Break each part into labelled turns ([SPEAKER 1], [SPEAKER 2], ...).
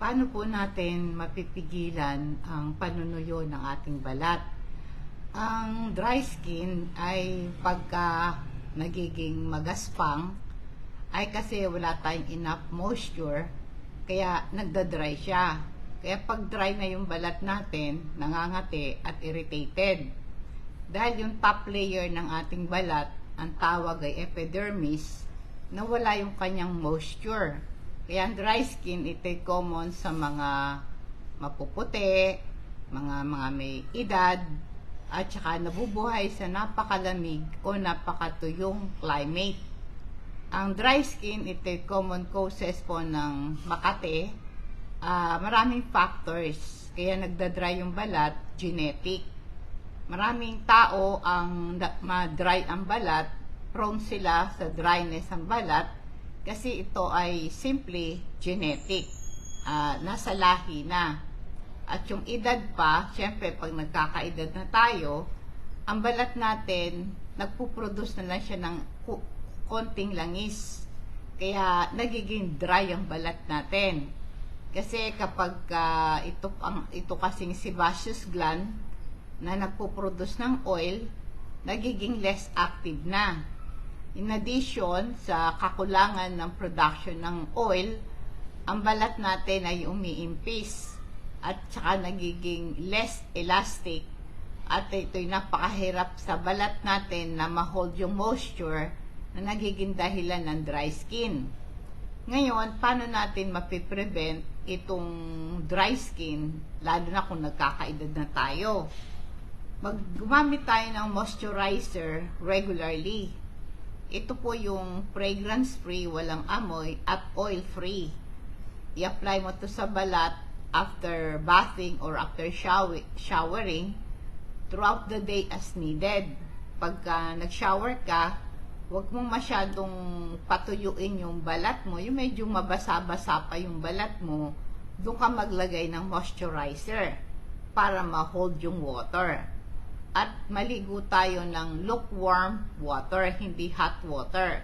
[SPEAKER 1] Paano po natin mapipigilan ang panunuyo ng ating balat? Ang dry skin ay pagka nagiging magaspang ay kasi wala tayong enough moisture, kaya nagda-dry siya. Kaya pag dry na yung balat natin, nangangati at irritated. Dahil yung top layer ng ating balat, ang tawag ay epidermis, nawala yung kanyang moisture. Kaya ang dry skin, ito ay common sa mga mapuputi, mga may edad, at saka nabubuhay sa napakalamig o napakatuyong climate. Ang dry skin, ito ay common causes po ng makate. Maraming factors, kaya nagda-dry yung balat, genetic. Maraming tao ang ma-dry ang balat, prone sila sa dryness ang balat, kasi ito ay simply genetic. Nasa lahi na. At yung edad pa, syempre pag nagkakaedad na tayo, ang balat natin, nagpuproduce na lang siya ng konting langis. Kaya nagiging dry ang balat natin. Kasi kapag ito kasing sebaceous gland na nagpuproduce ng oil, nagiging less active na. In addition sa kakulangan ng production ng oil, ang balat natin ay umiimpis at saka nagiging less elastic, at ito'y napakahirap sa balat natin na ma-hold yung moisture na nagiging dahilan ng dry skin. Ngayon, paano natin mapiprevent itong dry skin, lalo na kung nagkakaedad na tayo? Gumamit tayo ng moisturizer regularly. Ito po yung fragrance-free, walang amoy, at oil-free. I-apply mo to sa balat after bathing or after showering throughout the day as needed. Pagka nag-shower ka, huwag mong masyadong patuyuin yung balat mo, yung medyo mabasa-basa pa yung balat mo, doon ka maglagay ng moisturizer para ma-hold yung water. At maligo tayo ng lukewarm water, hindi hot water.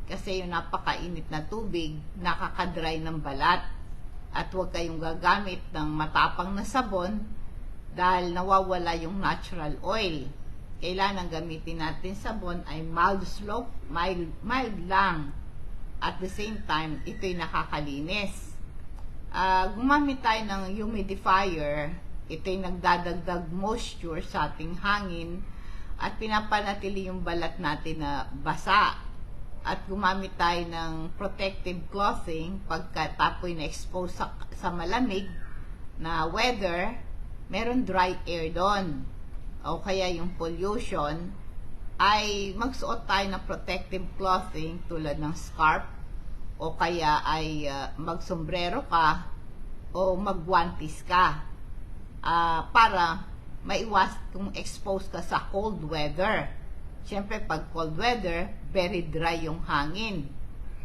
[SPEAKER 1] Kasi yung napakainit na tubig, nakakadry ng balat. At huwag kayong gagamit ng matapang na sabon dahil nawawala yung natural oil. Kailangan gamitin natin sabon ay mild slope, mild lang. At the same time, ito'y nakakalinis. Gumamit tayo ng humidifier. Ito'y nagdadagdag moisture sa ating hangin at pinapanatili yung balat natin na basa. At gumamit tayo ng protective clothing pagka tapoy na expose sa malamig na weather, meron dry air doon. O kaya yung pollution, ay magsuot tayo ng protective clothing tulad ng scarf, o kaya ay magsombrero ka o magguantes ka para maiwas kung expose ka sa cold weather. Siyempre pag cold weather, very dry yung hangin.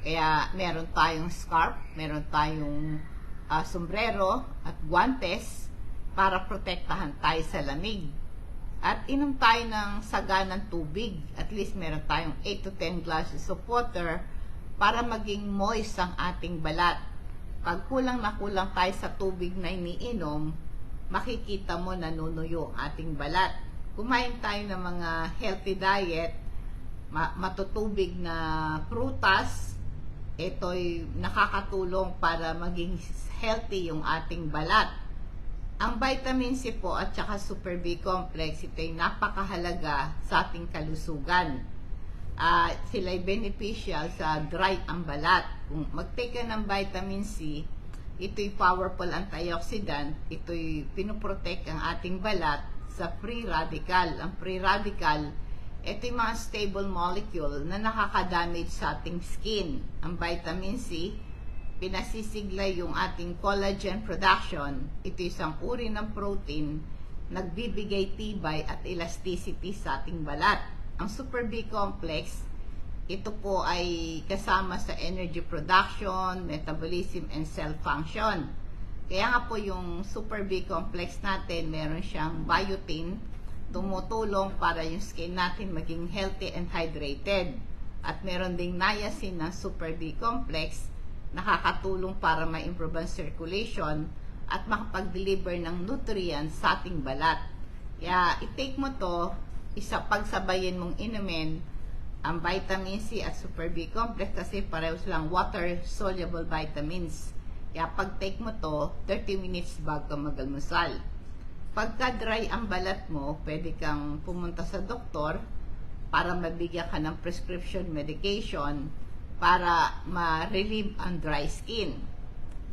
[SPEAKER 1] Kaya meron tayong scarf, meron tayong sombrero at guantes para protektahan tayo sa lamig. At inom tayo ng saganang tubig. At least meron tayong 8 to 10 glasses of water para maging moist ang ating balat. Pag kulang na kulang tayo sa tubig na iniinom, makikita mo nanunuyo ang ating balat. Kumain tayo ng mga healthy diet, matutubig na prutas, ito'y nakakatulong para maging healthy yung ating balat. Ang vitamin C po at saka Super B complex, ito'y napakahalaga sa ating kalusugan. Sila'y beneficial sa dry ang balat. Kung mag-take ka ng vitamin C, ito'y powerful antioxidant, ito'y pinoprotect ang ating balat sa free radical. Ang free radical, ito'y mga stable molecule na nakakadamage sa ating skin. Ang vitamin C, pinasisigla yung ating collagen production. Ito isang uri ng protein, nagbibigay tibay at elasticity sa ating balat. Ang Super B complex, ito po ay kasama sa energy production, metabolism, and cell function. Kaya nga po yung Super B complex natin, meron siyang biotin, tumutulong para yung skin natin maging healthy and hydrated. At meron ding niacin ng Super B complex nakakatulong para ma-improve ang circulation at makapag-deliver ng nutrients sa ating balat. Kaya i-take mo to, pagsabayin mong inumin ang vitamin C at Super B complex kasi pareho silang water-soluble vitamins. Kaya pag-take mo to, 30 minutes bago mag-almusal. Pagka dry ang balat mo, pwede kang pumunta sa doktor para mabigyan ka ng prescription medication para ma-relieve ang dry skin.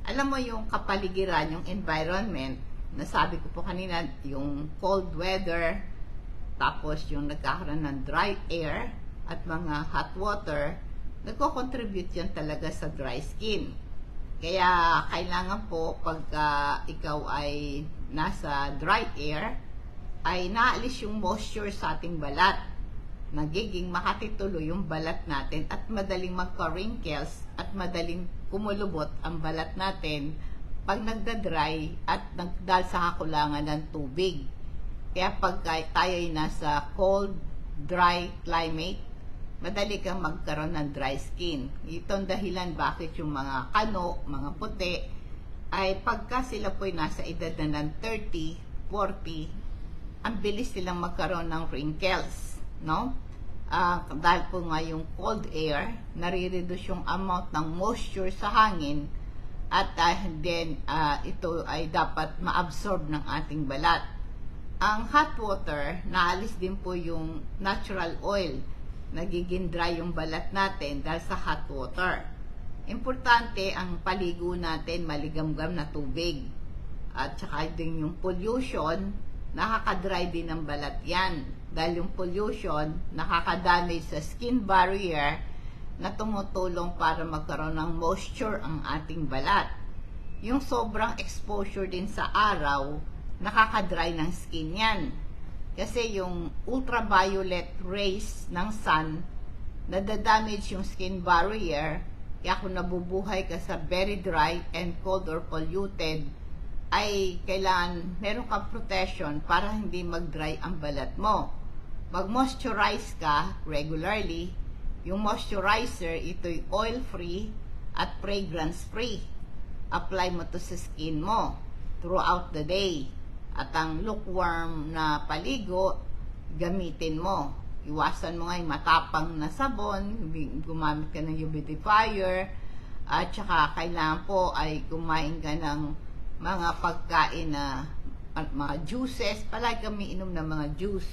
[SPEAKER 1] Alam mo yung kapaligiran, yung environment, nasabi ko po kanina, yung cold weather, tapos yung nagkakaroon ng dry air at mga hot water, nagko-contribute yan talaga sa dry skin. Kaya kailangan po pagka ikaw ay nasa dry air, ay naalis yung moisture sa ating balat. Nagiging makatitulo yung balat natin at madaling magka-wrinkles at madaling kumulubot ang balat natin pag nagda-dry at nagdal sa kakulangan ng tubig. Kaya pag tayo ay nasa cold, dry climate, madali kang magkaroon ng dry skin. Itong dahilan bakit yung mga kano, mga puti, ay pagka sila po'y nasa edad na ng 30, 40, ang bilis silang magkaroon ng wrinkles, no? Dahil po nga yung cold air, nare-reduce yung amount ng moisture sa hangin at then ito ay dapat ma-absorb ng ating balat. Ang hot water, naalis din po yung natural oil, nagiging dry yung balat natin dahil sa hot water. Importante ang paligo natin maligamgam na tubig. At saka din yung pollution, nakaka-dry din ang balat yan. Dahil yung pollution, nakaka-damage sa skin barrier na tumutulong para magkaroon ng moisture ang ating balat. Yung sobrang exposure din sa araw, nakaka-dry ng skin yan. Kasi yung ultraviolet rays ng sun, nadadamage yung skin barrier. Kaya kung nabubuhay ka sa very dry and cold or polluted, ay kailangan meron kang protection para hindi mag-dry ang balat mo. Mag-moisturize ka regularly. Yung moisturizer, ito'y oil-free at fragrance-free. Apply mo to sa skin mo throughout the day. At ang lukewarm na paligo, gamitin mo. Iwasan mo nga yung matapang na sabon, gumamit ka ng humidifier, at saka kailangan po ay kumain ka ng mga pagkain na mga juices. Palagi kami inom ng mga juice,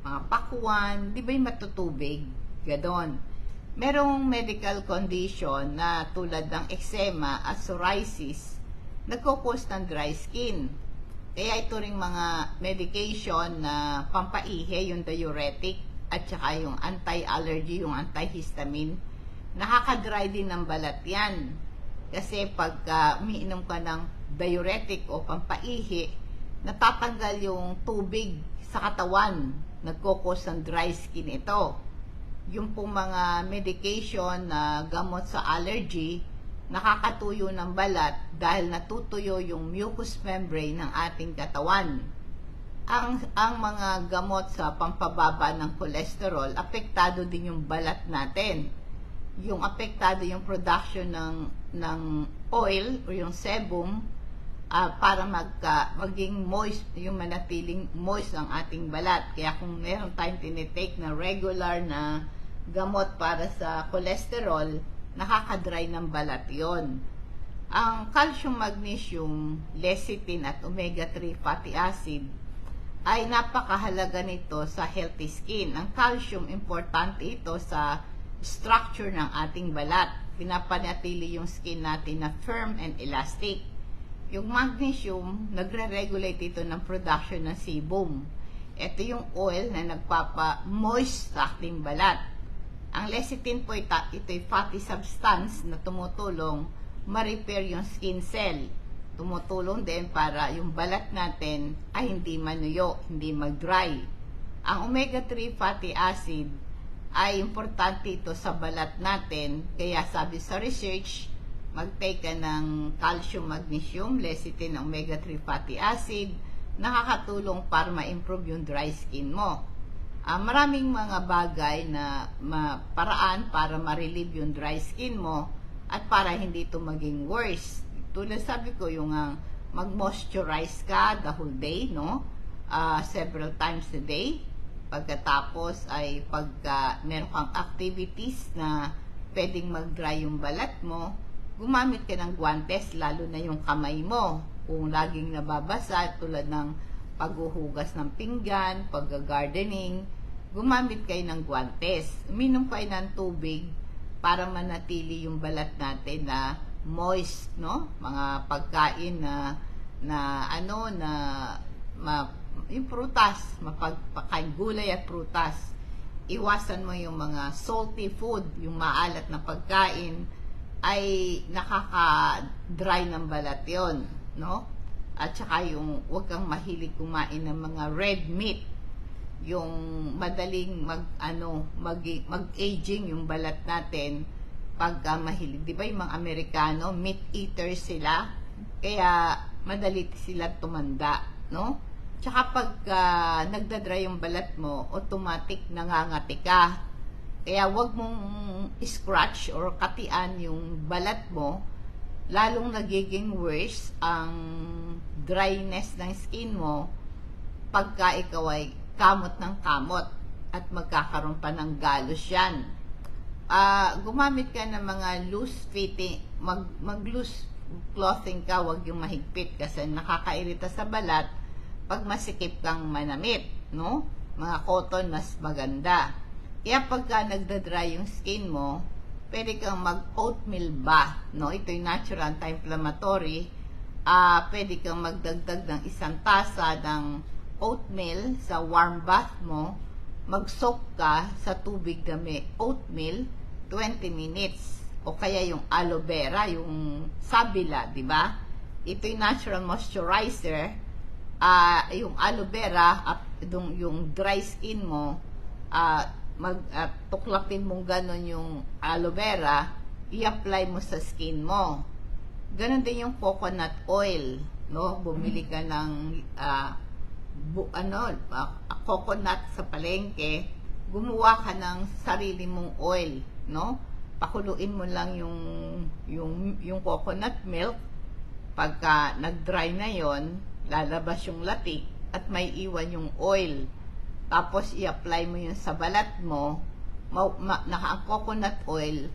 [SPEAKER 1] mga pakuan, di ba yung matutubig? Ganon. Merong medical condition na tulad ng eczema at psoriasis, nagkukos ng dry skin. Kaya ito ring mga medication na pampaihi, yung diuretic, at saka yung anti-allergy, yung antihistamine, nakaka-dry din ng balat yan. Kasi pag umiinom ka ng diuretic o pampaihi, natatanggal yung tubig sa katawan, nagkukos ng dry skin ito. Yung pong mga medication na gamot sa allergy, nakakatuyo ng balat dahil natutuyo yung mucous membrane ng ating katawan. Ang mga gamot sa pampababa ng cholesterol, apektado din yung balat natin. Yung apektado yung production ng oil o yung sebum para maging moist, yung manatiling moist ang ating balat. Kaya kung meron tayong tinitake na regular na gamot para sa cholesterol, nakakadry ng balat yon. Ang calcium, magnesium, lecithin at omega-3 fatty acid ay napakahalaga nito sa healthy skin. Ang calcium, importante ito sa structure ng ating balat. Pinapanatili yung skin natin na firm and elastic. Yung magnesium, nagre-regulate ito ng production ng sebum. Ito yung oil na nagpapa-moist sa ating balat. Ang lecithin po ito'y fatty substance na tumutulong ma-repair yung skin cell. Tumutulong din para yung balat natin ay hindi manuyo, hindi mag-dry. Ang omega-3 fatty acid ay importante ito sa balat natin. Kaya sabi sa research, mag-take ka ng calcium, magnesium, lecithin, omega-3 fatty acid, nakakatulong para ma-improve yung dry skin mo. Maraming mga bagay na paraan para ma-relieve yung dry skin mo at para hindi ito maging worse. Tulad sabi ko, yung mag-moisturize ka the whole day, no? Several times a day. Pagkatapos ay pagka meron kang activities na pwedeng mag-dry yung balat mo, gumamit ka ng guantes, lalo na yung kamay mo. Kung laging nababasa, tulad ng paghuhugas ng pinggan, pag-gardening, gumamit kayo ng guantes. Uminom kayo ng tubig para manatili yung balat natin na moist, no? Mga pagkain yung prutas, mapagpakain gulay at prutas. Iwasan mo yung mga salty food, yung maalat na pagkain, ay nakaka-dry ng balat yon, no? At saka yung huwag kang mahilig kumain ng mga red meat, yung madaling mag-aging yung balat natin pagka mahilig. Di ba yung mga Amerikano, meat eaters sila, kaya madali sila tumanda, no? Tsaka pag nagdadry yung balat mo, automatic nangangati ka. Kaya wag mong scratch or katian yung balat mo, lalong nagiging worse ang dryness ng skin mo pagka ikaw ay kamot ng kamot at magkakaroon pa ng galos yan. Gumamit ka ng mga loose fitting, mag-loose clothing ka, wag yung mahigpit kasi nakakairita sa balat pag masikip kang manamit, no? Mga cotton mas maganda. Kaya pagka nagda-dry yung skin mo, pwede kang mag-oatmeal bath, no? Ito yung natural anti-inflammatory. Pwede kang magdagdag ng 1 tasa ng oatmeal sa warm bath mo. Mag-soak ka sa tubig na may oatmeal 20 minutes. O kaya yung aloe vera, yung sabila, di ba? Ito yung natural moisturizer. Yung aloe vera, yung dry skin mo, tuklapin mong ganon yung aloe vera, i-apply mo sa skin mo. Ganon din yung coconut oil, no? Bumili ka ng coconut sa palengke, gumawa ka ng sarili mong oil, no? Pakuluin mo lang yung coconut milk. Pagka nag-dry na yon, lalabas yung latik at may iwan yung oil. Tapos i-apply mo yun sa balat mo. Ang coconut oil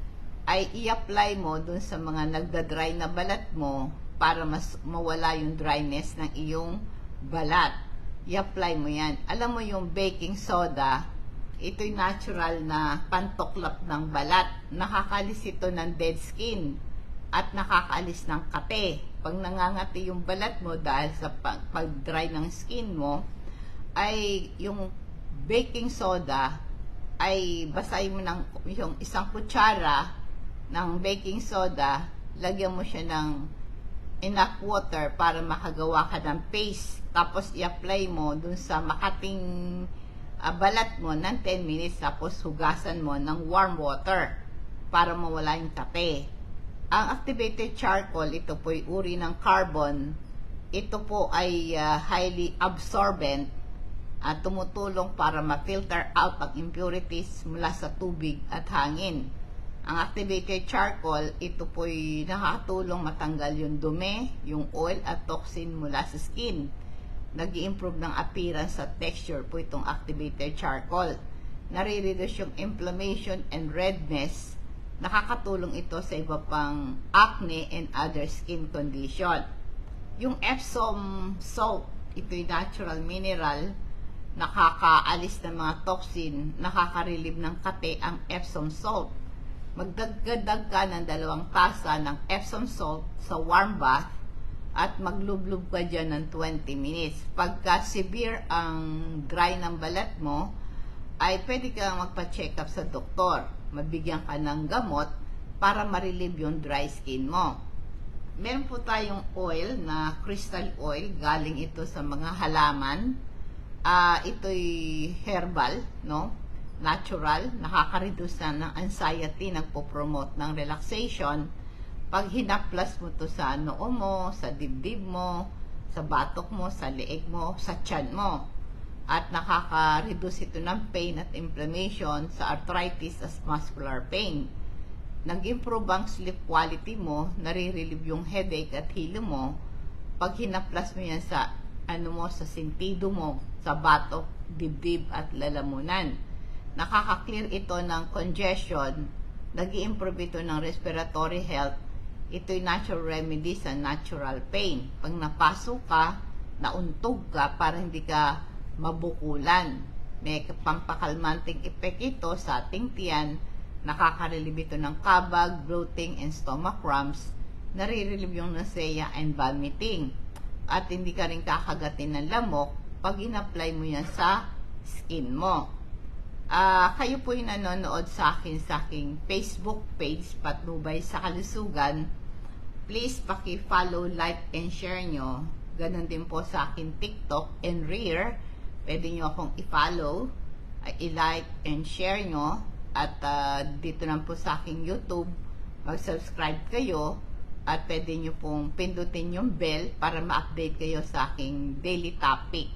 [SPEAKER 1] ay i-apply mo dun sa mga nagda-dry na balat mo para mas mawala yung dryness ng iyong balat. I-apply mo yan. Alam mo yung baking soda, ito'y natural na pantoklap ng balat. Nakakalis ito ng dead skin at nakakaalis ng kate. Pag nangangati yung balat mo dahil sa pag-dry ng skin mo, ay yung baking soda ay basahin mo yung 1 kutsara ng baking soda, lagyan mo siya ng enough water para makagawa ka ng paste. Tapos i-apply mo dun sa makating balat mo ng 10 minutes, tapos hugasan mo ng warm water para mawala yung kate. Ang activated charcoal, ito po ay uri ng carbon. Ito po ay highly absorbent at tumutulong para ma-filter out ang impurities mula sa tubig at hangin. Ang activated charcoal, ito po ay nakatulong matanggal yung dumi, yung oil at toxin mula sa skin. Nag-i-improve ng appearance at texture po itong activated charcoal. Nare-reduce yung inflammation and redness. Nakakatulong ito sa iba pang acne and other skin condition. Yung Epsom salt, ito'y natural mineral, nakakaalis ng mga toxin, nakaka-relieve ng kate ang Epsom salt. Magdagdag ka ng 2 tasa ng Epsom salt sa warm bath at maglublub ka dyan ng 20 minutes. Pagka severe ang dry ng balat mo, ay pwede kang magpa-check up sa doktor. Mabigyan ka ng gamot para ma-relieve yung dry skin mo. Meron po tayong oil na crystal oil, galing ito sa mga halaman. Ito'y herbal, no? Natural, nakaka-reduce ng anxiety, nagpo-promote ng relaxation. Pag hinaplas mo to sa noo mo, sa dibdib mo, sa batok mo, sa leeg mo, sa tiyan mo. At nakaka-reduce ito ng pain at inflammation sa arthritis as muscular pain. nag-improve ang sleep quality mo, nare-relieve yung headache at hilo mo, pag hinaplas mo yan sa sa sentido mo, sa batok, dibdib at lalamunan. Nakaka-clear ito ng congestion, nag-i-improve ito ng respiratory health. Ito'y natural remedy sa natural pain. Pag napasok ka, nauntog ka para hindi ka mabukulan. May pampakalmanting effect ito sa ating tiyan, nakaka-relieve ito ng kabag, bloating, and stomach cramps, nare-relieve yung nausea and vomiting. At hindi ka rin kakagatin ng lamok pag in-apply mo yan sa skin mo. Kayo po yung nanonood sa aking Facebook page, Patnubay sa Kalusugan. Please paki-follow, like, and share nyo. Ganon din po sa akin TikTok and Rear. Pwede nyo akong i-follow, i-like, and share nyo. At dito lang po sa aking YouTube, mag-subscribe kayo. At pwede nyo pong pindutin yung bell para ma-update kayo sa aking daily topic.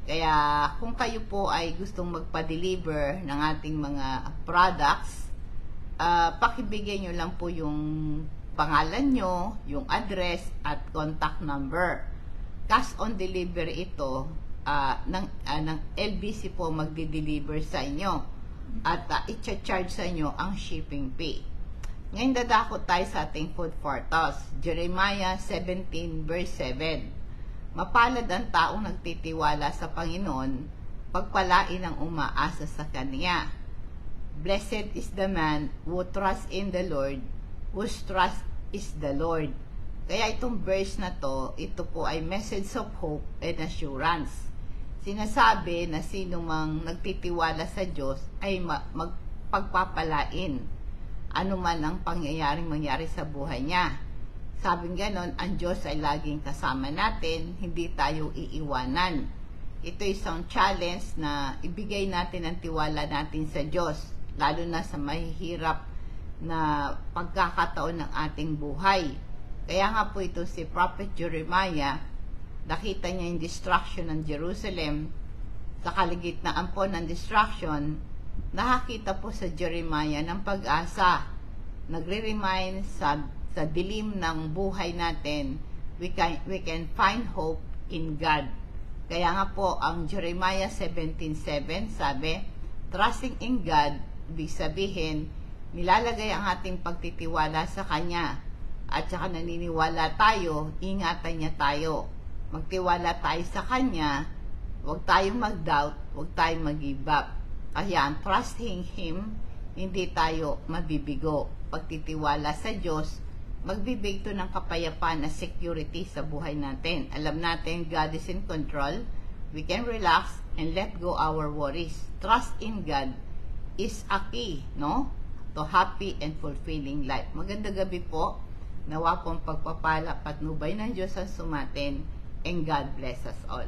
[SPEAKER 1] Kaya kung kayo po ay gustong magpa-deliver ng ating mga products, pakibigay nyo lang po yung pangalan nyo, yung address at contact number. Cash on delivery ito, ng LBC po magdi-deliver sa inyo. At i-charge sa inyo ang shipping fee. Ngayon dadako tayo sa ating food for thought. Jeremiah 17 verse 7. Mapalad ang taong nagtitiwala sa Panginoon, pagpalain ang umaasa sa Kanya. Blessed is the man who trusts in the Lord, whose trust is the Lord. Kaya itong verse na to, ito po ay message of hope and assurance. Sinasabi na sino mang nagtitiwala sa Diyos ay magpagpapalain ano man ang pangyayaring mangyari sa buhay niya. Sabing ganon, ang Diyos ay laging kasama natin, hindi tayo iiwanan. Ito isang challenge na ibigay natin ang tiwala natin sa Diyos, lalo na sa mahihirap na pagkakataon ng ating buhay. Kaya nga po ito si Prophet Jeremiah, nakita niya yung destruction ng Jerusalem, sa kaligitnaan po ng destruction, nakakita po sa Jeremiah ng pag-asa. Nagre-remind sa dilim ng buhay natin, we can find hope in God. Kaya nga po, ang Jeremiah 17:7 sabi, trusting in God, ibig sabihin, nilalagay ang ating pagtitiwala sa Kanya. At saka naniniwala tayo, ingatan niya tayo. Magtiwala tayo sa Kanya, huwag tayong mag-doubt, huwag tayong mag-give up. Kaya trusting Him, hindi tayo mabibigo. Pagtitiwala sa Diyos, magbibigay ito ng kapayapaan na security sa buhay natin. Alam natin, God is in control. We can relax and let go our worries. Trust in God is a key, no? To happy and fulfilling life. Magandang gabi po. Nawa pong pagpapala, patnubay ng Diyos ang sumatin, and God bless us all.